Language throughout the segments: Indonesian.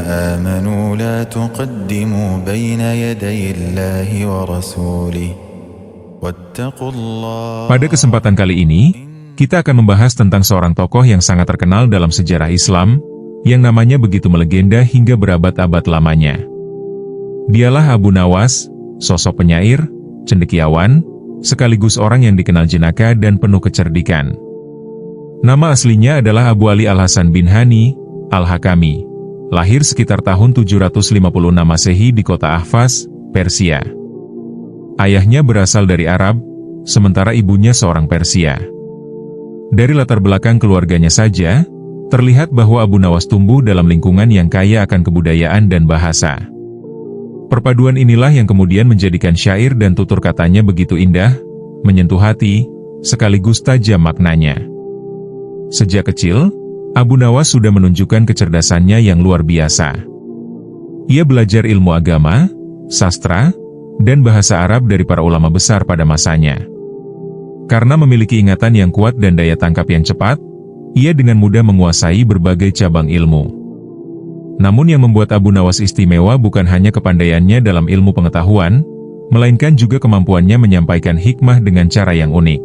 آمنوا لا تقدموا بين يدي الله ورسوله واتقوا الله. Pada kesempatan kali ini, kita akan membahas tentang seorang tokoh yang sangat terkenal dalam sejarah Islam, yang namanya begitu melegenda hingga berabad-abad lamanya. Dialah Abu Nawas, sosok penyair, cendekiawan, sekaligus orang yang dikenal jenaka dan penuh kecerdikan. Nama aslinya adalah Abu Ali Al-Hasan bin Hani, Al-Hakami. Lahir sekitar tahun 756 Masehi di kota Ahvaz, Persia. Ayahnya berasal dari Arab, sementara ibunya seorang Persia. Dari latar belakang keluarganya saja, terlihat bahwa Abu Nawas tumbuh dalam lingkungan yang kaya akan kebudayaan dan bahasa. Perpaduan inilah yang kemudian menjadikan syair dan tutur katanya begitu indah, menyentuh hati, sekaligus tajam maknanya. Sejak kecil, Abu Nawas sudah menunjukkan kecerdasannya yang luar biasa. Ia belajar ilmu agama, sastra, dan bahasa Arab dari para ulama besar pada masanya. Karena memiliki ingatan yang kuat dan daya tangkap yang cepat, ia dengan mudah menguasai berbagai cabang ilmu. Namun yang membuat Abu Nawas istimewa bukan hanya kepandaiannya dalam ilmu pengetahuan, melainkan juga kemampuannya menyampaikan hikmah dengan cara yang unik.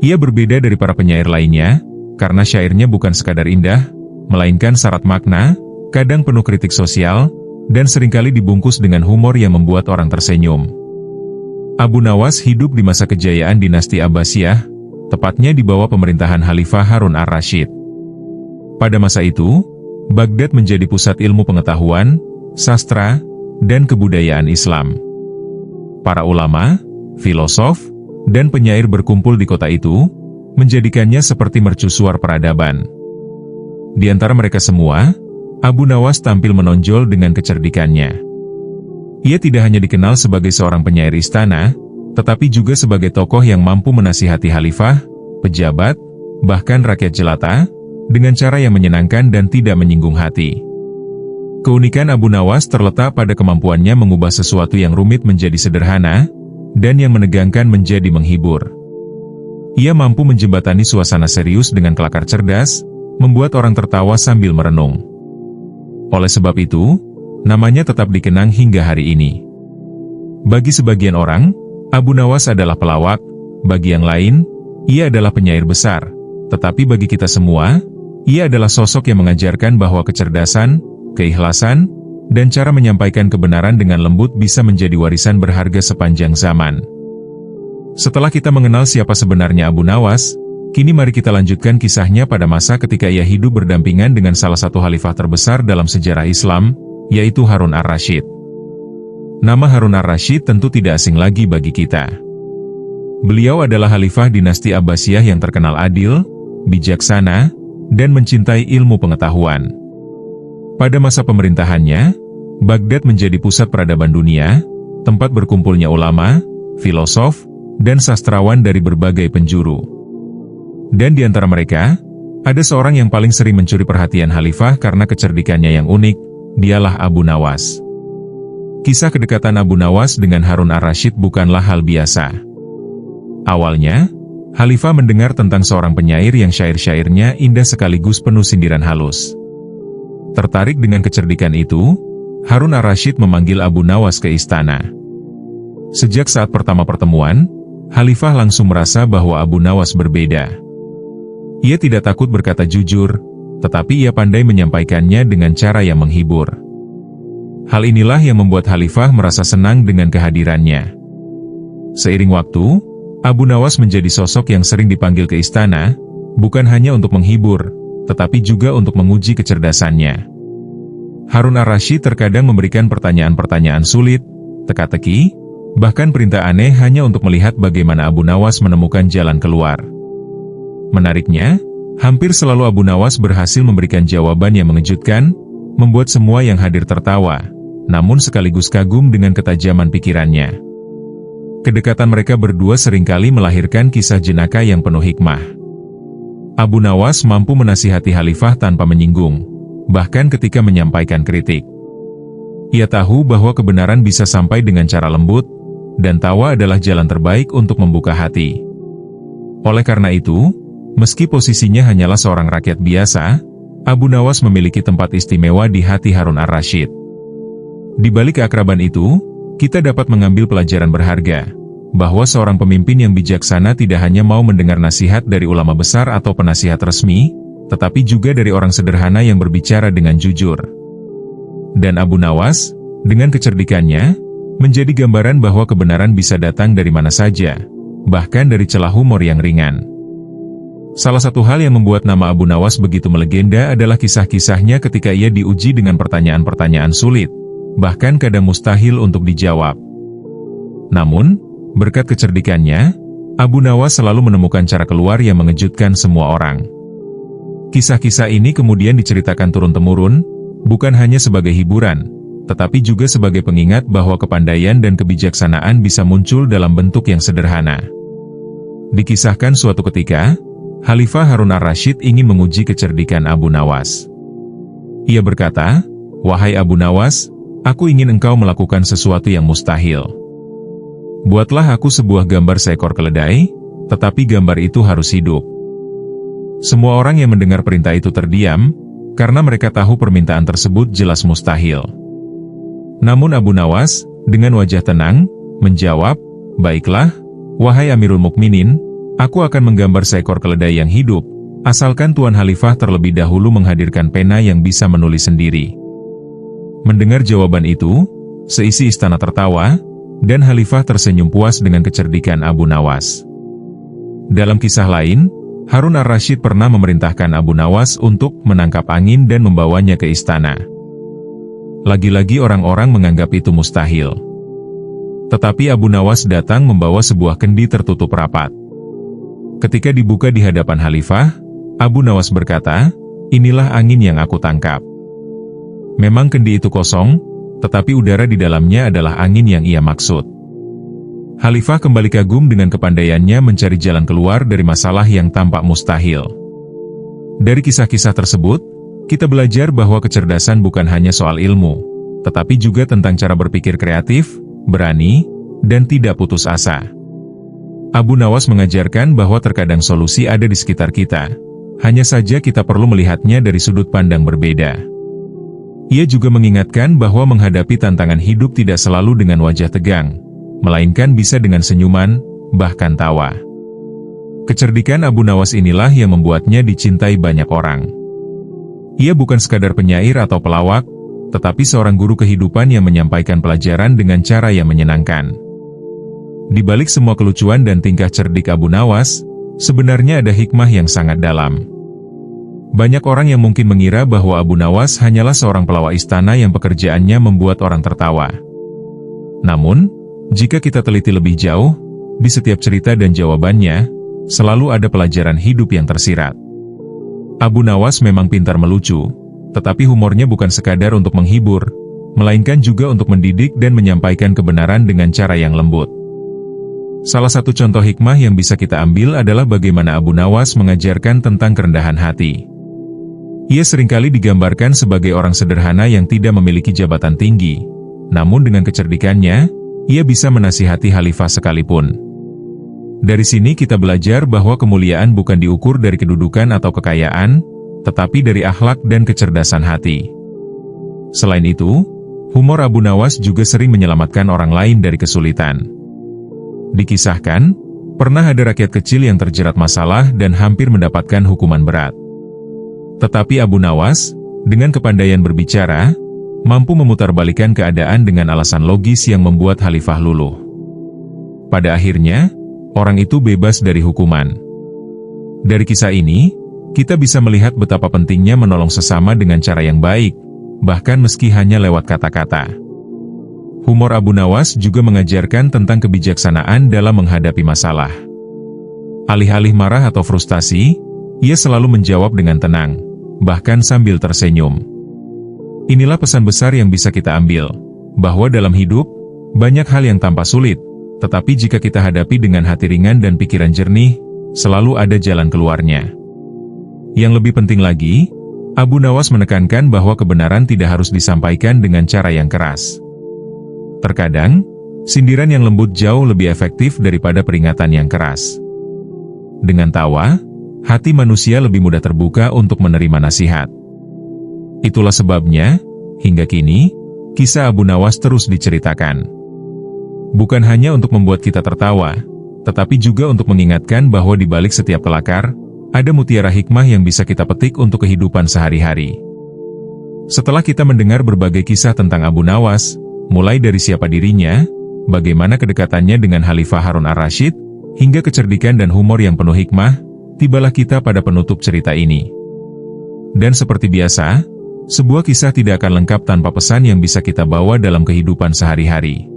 Ia berbeda dari para penyair lainnya, karena syairnya bukan sekadar indah, melainkan syarat makna, kadang penuh kritik sosial, dan seringkali dibungkus dengan humor yang membuat orang tersenyum. Abu Nawas hidup di masa kejayaan dinasti Abbasiyah, tepatnya di bawah pemerintahan Khalifah Harun ar-Rasyid. Pada masa itu, Baghdad menjadi pusat ilmu pengetahuan, sastra, dan kebudayaan Islam. Para ulama, filosof, dan penyair berkumpul di kota itu, menjadikannya seperti mercusuar peradaban. Di antara mereka semua, Abu Nawas tampil menonjol dengan kecerdikannya. Ia tidak hanya dikenal sebagai seorang penyair istana, tetapi juga sebagai tokoh yang mampu menasihati khalifah, pejabat, bahkan rakyat jelata, dengan cara yang menyenangkan dan tidak menyinggung hati. Keunikan Abu Nawas terletak pada kemampuannya mengubah sesuatu yang rumit menjadi sederhana, dan yang menegangkan menjadi menghibur. Ia mampu menjembatani suasana serius dengan kelakar cerdas, membuat orang tertawa sambil merenung. Oleh sebab itu, namanya tetap dikenang hingga hari ini. Bagi sebagian orang, Abu Nawas adalah pelawak, bagi yang lain, ia adalah penyair besar. Tetapi bagi kita semua, ia adalah sosok yang mengajarkan bahwa kecerdasan, keikhlasan, dan cara menyampaikan kebenaran dengan lembut bisa menjadi warisan berharga sepanjang zaman. Setelah kita mengenal siapa sebenarnya Abu Nawas, kini mari kita lanjutkan kisahnya pada masa ketika ia hidup berdampingan dengan salah satu khalifah terbesar dalam sejarah Islam, yaitu Harun ar-Rasyid. Nama Harun ar-Rasyid tentu tidak asing lagi bagi kita. Beliau adalah khalifah dinasti Abbasiyah yang terkenal adil, bijaksana, dan mencintai ilmu pengetahuan. Pada masa pemerintahannya, Baghdad menjadi pusat peradaban dunia, tempat berkumpulnya ulama, filosof, dan sastrawan dari berbagai penjuru. Dan di antara mereka, ada seorang yang paling sering mencuri perhatian khalifah karena kecerdikannya yang unik, dialah Abu Nawas. Kisah kedekatan Abu Nawas dengan Harun ar-Rasyid bukanlah hal biasa. Awalnya, khalifah mendengar tentang seorang penyair yang syair-syairnya indah sekaligus penuh sindiran halus. Tertarik dengan kecerdikan itu, Harun ar-Rasyid memanggil Abu Nawas ke istana. Sejak saat pertama pertemuan, khalifah langsung merasa bahwa Abu Nawas berbeda. Ia tidak takut berkata jujur, tetapi ia pandai menyampaikannya dengan cara yang menghibur. Hal inilah yang membuat khalifah merasa senang dengan kehadirannya. Seiring waktu, Abu Nawas menjadi sosok yang sering dipanggil ke istana, bukan hanya untuk menghibur, tetapi juga untuk menguji kecerdasannya. Harun ar-Rasyid terkadang memberikan pertanyaan-pertanyaan sulit, teka-teki, bahkan perintah aneh hanya untuk melihat bagaimana Abu Nawas menemukan jalan keluar. Menariknya, hampir selalu Abu Nawas berhasil memberikan jawaban yang mengejutkan, membuat semua yang hadir tertawa, namun sekaligus kagum dengan ketajaman pikirannya. Kedekatan mereka berdua seringkali melahirkan kisah jenaka yang penuh hikmah. Abu Nawas mampu menasihati khalifah tanpa menyinggung, bahkan ketika menyampaikan kritik. Ia tahu bahwa kebenaran bisa sampai dengan cara lembut, dan tawa adalah jalan terbaik untuk membuka hati. Oleh karena itu, meski posisinya hanyalah seorang rakyat biasa, Abu Nawas memiliki tempat istimewa di hati Harun ar-Rasyid. Di balik keakraban itu, kita dapat mengambil pelajaran berharga, bahwa seorang pemimpin yang bijaksana tidak hanya mau mendengar nasihat dari ulama besar atau penasihat resmi, tetapi juga dari orang sederhana yang berbicara dengan jujur. Dan Abu Nawas, dengan kecerdikannya, menjadi gambaran bahwa kebenaran bisa datang dari mana saja, bahkan dari celah humor yang ringan. Salah satu hal yang membuat nama Abu Nawas begitu melegenda adalah kisah-kisahnya ketika ia diuji dengan pertanyaan-pertanyaan sulit, bahkan kadang mustahil untuk dijawab. Namun, berkat kecerdikannya, Abu Nawas selalu menemukan cara keluar yang mengejutkan semua orang. Kisah-kisah ini kemudian diceritakan turun-temurun, bukan hanya sebagai hiburan, tetapi juga sebagai pengingat bahwa kepandaian dan kebijaksanaan bisa muncul dalam bentuk yang sederhana. Dikisahkan suatu ketika, Khalifah Harun ar-Rasyid ingin menguji kecerdikan Abu Nawas. Ia berkata, "Wahai Abu Nawas, aku ingin engkau melakukan sesuatu yang mustahil. Buatlah aku sebuah gambar seekor keledai, tetapi gambar itu harus hidup." Semua orang yang mendengar perintah itu terdiam, karena mereka tahu permintaan tersebut jelas mustahil. Namun Abu Nawas, dengan wajah tenang, menjawab, "Baiklah, wahai Amirul Mukminin, aku akan menggambar seekor keledai yang hidup, asalkan Tuan Khalifah terlebih dahulu menghadirkan pena yang bisa menulis sendiri." Mendengar jawaban itu, seisi istana tertawa, dan Khalifah tersenyum puas dengan kecerdikan Abu Nawas. Dalam kisah lain, Harun ar-Rasyid pernah memerintahkan Abu Nawas untuk menangkap angin dan membawanya ke istana. Lagi-lagi orang-orang menganggap itu mustahil. Tetapi Abu Nawas datang membawa sebuah kendi tertutup rapat. Ketika dibuka di hadapan Khalifah, Abu Nawas berkata, "Inilah angin yang aku tangkap." Memang kendi itu kosong, tetapi udara di dalamnya adalah angin yang ia maksud. Khalifah kembali kagum dengan kepandaiannya mencari jalan keluar dari masalah yang tampak mustahil. Dari kisah-kisah tersebut, kita belajar bahwa kecerdasan bukan hanya soal ilmu, tetapi juga tentang cara berpikir kreatif, berani, dan tidak putus asa. Abu Nawas mengajarkan bahwa terkadang solusi ada di sekitar kita, hanya saja kita perlu melihatnya dari sudut pandang berbeda. Ia juga mengingatkan bahwa menghadapi tantangan hidup tidak selalu dengan wajah tegang, melainkan bisa dengan senyuman, bahkan tawa. Kecerdikan Abu Nawas inilah yang membuatnya dicintai banyak orang. Ia bukan sekadar penyair atau pelawak, tetapi seorang guru kehidupan yang menyampaikan pelajaran dengan cara yang menyenangkan. Di balik semua kelucuan dan tingkah cerdik Abu Nawas, sebenarnya ada hikmah yang sangat dalam. Banyak orang yang mungkin mengira bahwa Abu Nawas hanyalah seorang pelawak istana yang pekerjaannya membuat orang tertawa. Namun, jika kita teliti lebih jauh, di setiap cerita dan jawabannya, selalu ada pelajaran hidup yang tersirat. Abu Nawas memang pintar melucu, tetapi humornya bukan sekadar untuk menghibur, melainkan juga untuk mendidik dan menyampaikan kebenaran dengan cara yang lembut. Salah satu contoh hikmah yang bisa kita ambil adalah bagaimana Abu Nawas mengajarkan tentang kerendahan hati. Ia seringkali digambarkan sebagai orang sederhana yang tidak memiliki jabatan tinggi, namun dengan kecerdikannya, ia bisa menasihati khalifah sekalipun. Dari sini kita belajar bahwa kemuliaan bukan diukur dari kedudukan atau kekayaan, tetapi dari akhlak dan kecerdasan hati. Selain itu, humor Abu Nawas juga sering menyelamatkan orang lain dari kesulitan. Dikisahkan, pernah ada rakyat kecil yang terjerat masalah dan hampir mendapatkan hukuman berat. Tetapi Abu Nawas, dengan kepandaian berbicara, mampu memutarbalikkan keadaan dengan alasan logis yang membuat khalifah luluh. Pada akhirnya, orang itu bebas dari hukuman. Dari kisah ini, kita bisa melihat betapa pentingnya menolong sesama dengan cara yang baik, bahkan meski hanya lewat kata-kata. Humor Abu Nawas juga mengajarkan tentang kebijaksanaan dalam menghadapi masalah. Alih-alih marah atau frustasi, ia selalu menjawab dengan tenang, bahkan sambil tersenyum. Inilah pesan besar yang bisa kita ambil, bahwa dalam hidup, banyak hal yang tampak sulit, tetapi jika kita hadapi dengan hati ringan dan pikiran jernih, selalu ada jalan keluarnya. Yang lebih penting lagi, Abu Nawas menekankan bahwa kebenaran tidak harus disampaikan dengan cara yang keras. Terkadang, sindiran yang lembut jauh lebih efektif daripada peringatan yang keras. Dengan tawa, hati manusia lebih mudah terbuka untuk menerima nasihat. Itulah sebabnya, hingga kini, kisah Abu Nawas terus diceritakan. Bukan hanya untuk membuat kita tertawa, tetapi juga untuk mengingatkan bahwa di balik setiap kelakar, ada mutiara hikmah yang bisa kita petik untuk kehidupan sehari-hari. Setelah kita mendengar berbagai kisah tentang Abu Nawas, mulai dari siapa dirinya, bagaimana kedekatannya dengan Khalifah Harun ar-Rasyid, hingga kecerdikan dan humor yang penuh hikmah, tibalah kita pada penutup cerita ini. Dan seperti biasa, sebuah kisah tidak akan lengkap tanpa pesan yang bisa kita bawa dalam kehidupan sehari-hari.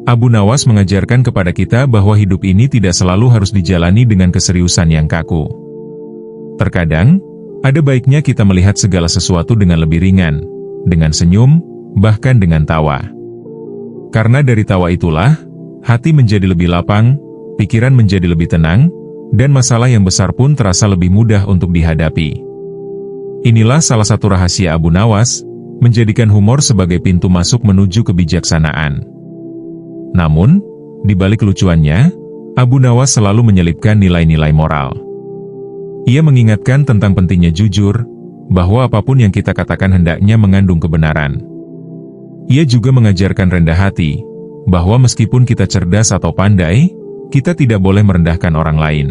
Abu Nawas mengajarkan kepada kita bahwa hidup ini tidak selalu harus dijalani dengan keseriusan yang kaku. Terkadang, ada baiknya kita melihat segala sesuatu dengan lebih ringan, dengan senyum, bahkan dengan tawa. Karena dari tawa itulah, hati menjadi lebih lapang, pikiran menjadi lebih tenang, dan masalah yang besar pun terasa lebih mudah untuk dihadapi. Inilah salah satu rahasia Abu Nawas, menjadikan humor sebagai pintu masuk menuju kebijaksanaan. Namun, di balik kelucuannya, Abu Nawas selalu menyelipkan nilai-nilai moral. Ia mengingatkan tentang pentingnya jujur, bahwa apapun yang kita katakan hendaknya mengandung kebenaran. Ia juga mengajarkan rendah hati, bahwa meskipun kita cerdas atau pandai, kita tidak boleh merendahkan orang lain.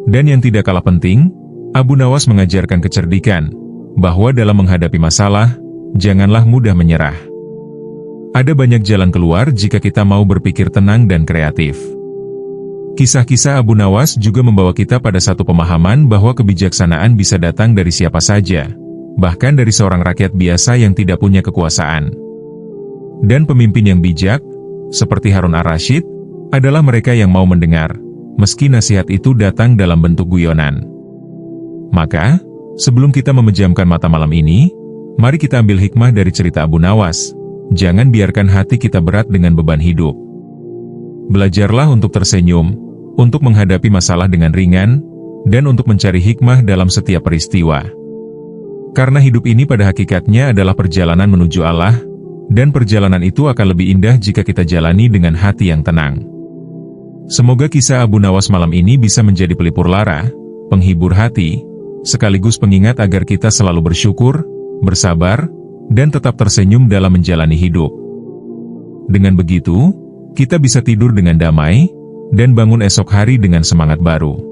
Dan yang tidak kalah penting, Abu Nawas mengajarkan kecerdikan, bahwa dalam menghadapi masalah, janganlah mudah menyerah. Ada banyak jalan keluar jika kita mau berpikir tenang dan kreatif. Kisah-kisah Abu Nawas juga membawa kita pada satu pemahaman bahwa kebijaksanaan bisa datang dari siapa saja, bahkan dari seorang rakyat biasa yang tidak punya kekuasaan. Dan pemimpin yang bijak, seperti Harun ar-Rasyid, adalah mereka yang mau mendengar, meski nasihat itu datang dalam bentuk guyonan. Maka, sebelum kita memejamkan mata malam ini, mari kita ambil hikmah dari cerita Abu Nawas. Jangan biarkan hati kita berat dengan beban hidup. Belajarlah untuk tersenyum, untuk menghadapi masalah dengan ringan, dan untuk mencari hikmah dalam setiap peristiwa. Karena hidup ini pada hakikatnya adalah perjalanan menuju Allah, dan perjalanan itu akan lebih indah jika kita jalani dengan hati yang tenang. Semoga kisah Abu Nawas malam ini bisa menjadi pelipur lara, penghibur hati, sekaligus pengingat agar kita selalu bersyukur, bersabar, dan tetap tersenyum dalam menjalani hidup. Dengan begitu, kita bisa tidur dengan damai, dan bangun esok hari dengan semangat baru.